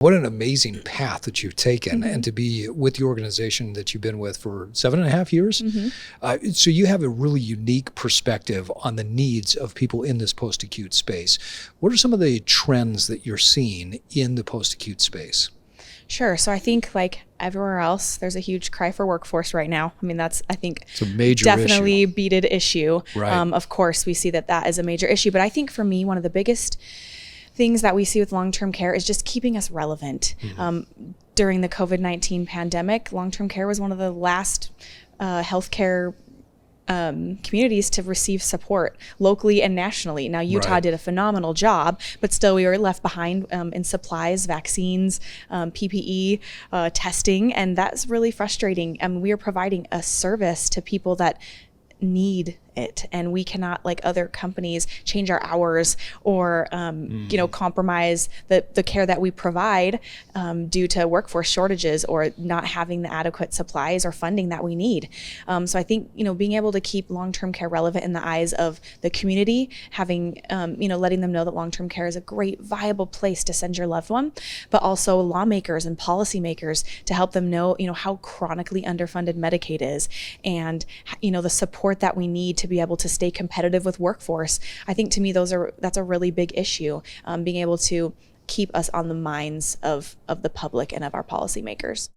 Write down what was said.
What an amazing path that you've taken, Mm-hmm. and to be with the organization that you've been with for 7.5 years. Mm-hmm. So you have a really unique perspective on the needs of people in this post-acute space. What are some of the trends that you're seeing in the post-acute space? Sure. So I think like everywhere else, there's a huge cry for workforce right now. I mean, that's, I think, It's a major definitely issue. beaded issue. Right. Of course, we see that that is a major issue. But I think for me, one of the biggest things that we see with long-term care is just keeping us relevant. During the COVID-19 pandemic, long-term care was one of the last healthcare communities to receive support locally and nationally. Now, Utah Right. did a phenomenal job, but still we were left behind in supplies, vaccines, PPE, testing, and that's really frustrating. We are providing a service to people that need it, and we cannot, like other companies, change our hours or compromise the care that we provide due to workforce shortages or not having the adequate supplies or funding that we need. So I think being able to keep long-term care relevant in the eyes of the community, having letting them know that long-term care is a great viable place to send your loved one, but also lawmakers and policymakers to help them know how chronically underfunded Medicaid is, and the support that we need to be able to stay competitive with workforce. I think to me that's a really big issue, being able to keep us on the minds of the public and of our policymakers.